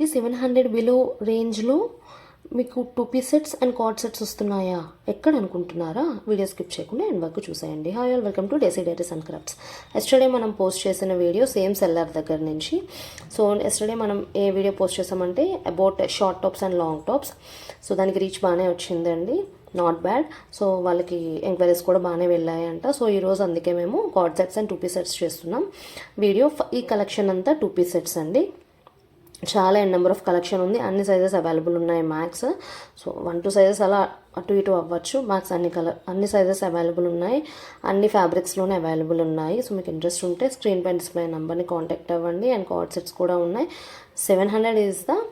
700 below రేంజ్లో మీకు 2 piece sets and coord sets వస్తున్నాయా ఎక్కడ అనుకుంటున్నారా? వీడియో స్కిప్ చేయకుండా ఎండ్ వరకు చూసేయండి. Hi all, welcome to Desi Diaries and Crafts. Yesterday మనం పోస్ట్ చేసిన వీడియో సేమ్ సెల్లర్ దగ్గర నుంచి. సో ఎస్టర్డే మనం ఏ వీడియో పోస్ట్ చేసామంటే about short tops and long tops. So దానికి రీచ్ బాగానే వచ్చిందండి, నాట్ బ్యాడ్. సో వాళ్ళకి ఎంక్వైరీస్ కూడా బాగానే వెళ్ళాయంట. సో ఈరోజు అందుకే మేము coord sets and 2 piece sets చేస్తున్నాం వీడియో. ఈ కలెక్షన్ అంతా 2 పీస్ సెట్స్ అండి. చాలా నెంబర్ ఆఫ్ కలెక్షన్ ఉంది, అన్ని సైజెస్ అవైలబుల్ ఉన్నాయి మ్యాక్స్. సో 1-2 సైజెస్ అలా అటు ఇటు అవ్వచ్చు, మ్యాక్స్ అన్ని సైజెస్ అవైలబుల్ ఉన్నాయి, అన్ని ఫ్యాబ్రిక్స్లోనే అవైలబుల్ ఉన్నాయి. సో మీకు ఇంట్రెస్ట్ ఉంటే స్క్రీన్ పైన డిస్ప్లే నెంబర్ని కాంటాక్ట్ అవ్వండి. అండ్ కార్డ్ సెట్స్ కూడా ఉన్నాయి. 700 ఈజ్ ద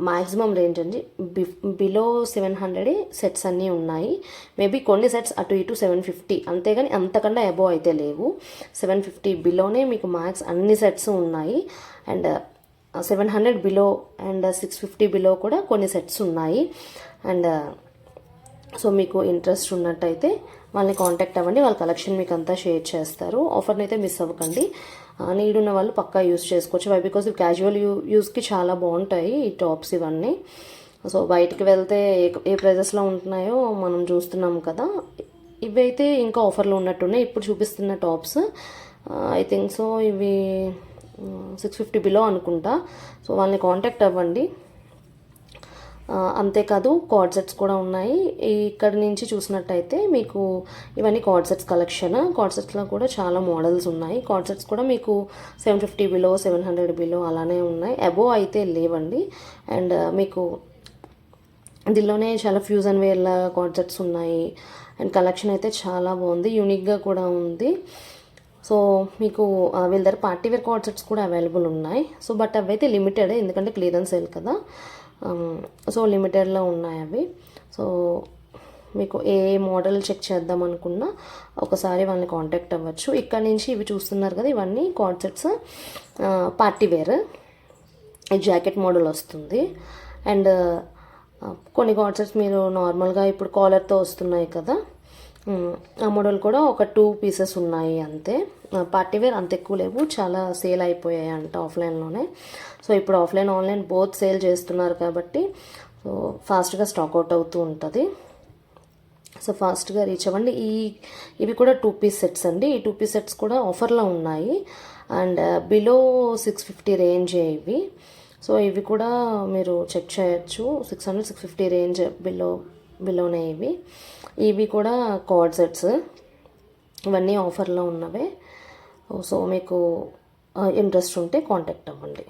మ్యాక్సిమం రేంజ్ అండి. బిలో 700 సెట్స్ అన్నీ ఉన్నాయి. మేబీ కొన్ని సెట్స్ అటు ఇటు 750, అంతేగాని అంతకన్నా అబోవ్ అయితే లేవు. 750 బిలోనే మీకు మ్యాక్స్ అన్ని సెట్స్ ఉన్నాయి. అండ్ 700 బిలో అండ్ 650 బిలో కూడా కొన్ని సెట్స్ ఉన్నాయి. అండ్ సో మీకు ఇంట్రెస్ట్ ఉన్నట్టయితే వాళ్ళని కాంటాక్ట్ అవ్వండి, వాళ్ళ కలెక్షన్ మీకు అంతా షేర్ చేస్తారు. ఆఫర్ని అయితే మిస్ అవ్వకండి. నీడ్ ఉన్న వాళ్ళు పక్కా యూస్ చేసుకోవచ్చు. వై బికాస్ ఇవి క్యాజువల్ యూస్కి చాలా బాగుంటాయి ఈ టాప్స్ ఇవన్నీ. సో బయటికి వెళ్తే ఏ ప్రైజెస్లో ఉంటున్నాయో మనం చూస్తున్నాం కదా. ఇవైతే ఇంకా ఆఫర్లో ఉన్నట్టున్నాయి ఇప్పుడు చూపిస్తున్న టాప్స్. ఐ థింక్ సో ఇవి 650 బిలో అనుకుంటా. సో వాళ్ళని కాంటాక్ట్ అవ్వండి. అంతేకాదు కార్డ్ సెట్స్ కూడా ఉన్నాయి. ఇక్కడ నుంచి చూసినట్టయితే మీకు ఇవన్నీ కార్డ్ సెట్స్ కలెక్షన్. కార్డ్ సెట్స్లో కూడా చాలా మోడల్స్ ఉన్నాయి. కార్డ్ సెట్స్ కూడా మీకు 750 బిలో 700 బిలో అలానే ఉన్నాయి, అబోవ్ అయితే లేవండి. అండ్ మీకు దీనిలోనే చాలా ఫ్యూజన్ వేర్ల కార్డ్ సెట్స్ ఉన్నాయి. అండ్ కలెక్షన్ అయితే చాలా బాగుంది, యూనిక్గా కూడా ఉంది. సో మీకు వీళ్ళ దగ్గర పార్టీ వేర్ కార్డ్ సెట్స్ కూడా అవైలబుల్ ఉన్నాయి. సో బట్ అవి అయితే లిమిటెడ్, ఎందుకంటే క్లియరెన్స్ సేల్ కదా. సో లిమిటెడ్లో ఉన్నాయి అవి. సో మీకు ఏ మోడల్ చెక్ చేద్దాం అనుకున్నా ఒకసారి వాళ్ళని కాంటాక్ట్ అవ్వచ్చు. ఇక్కడ నుంచి ఇవి చూస్తున్నారు కదా, ఇవన్నీ కార్డ్ సెట్స్ పార్టీ వేర్. ఈ జాకెట్ మోడల్ వస్తుంది. అండ్ కొన్ని కార్డ్ సెట్స్ మీరు నార్మల్గా ఇప్పుడు కాలర్తో వస్తున్నాయి కదా, ఆ మోడల్ కూడా ఒక 2 పీసెస్ ఉన్నాయి అంతే. పార్టీ వేర్ అంత ఎక్కువ లేవు, చాలా సేల్ అయిపోయాయి అంట ఆఫ్లైన్లోనే. సో ఇప్పుడు ఆఫ్లైన్ ఆన్లైన్ బోత్ సేల్ చేస్తున్నారు కాబట్టి సో ఫాస్ట్గా స్టాక్ అవుట్ అవుతూ ఉంటుంది. సో ఫాస్ట్గా రీచ్ అవ్వండి. ఇవి కూడా 2 పీస్ సెట్స్ అండి. ఈ 2 పీస్ సెట్స్ కూడా ఆఫర్లో ఉన్నాయి. అండ్ బిలో 650 రేంజ్ ఇవి. సో ఇవి కూడా మీరు చెక్ చేయొచ్చు. 600-650 రేంజ్ బిలోనే ఇవి కూడా కార్డ్ సెట్స్. ఇవన్నీ ఆఫర్లో ఉన్నవే. సో మీకు ఇంట్రెస్ట్ ఉంటే కాంటాక్ట్ అవ్వండి.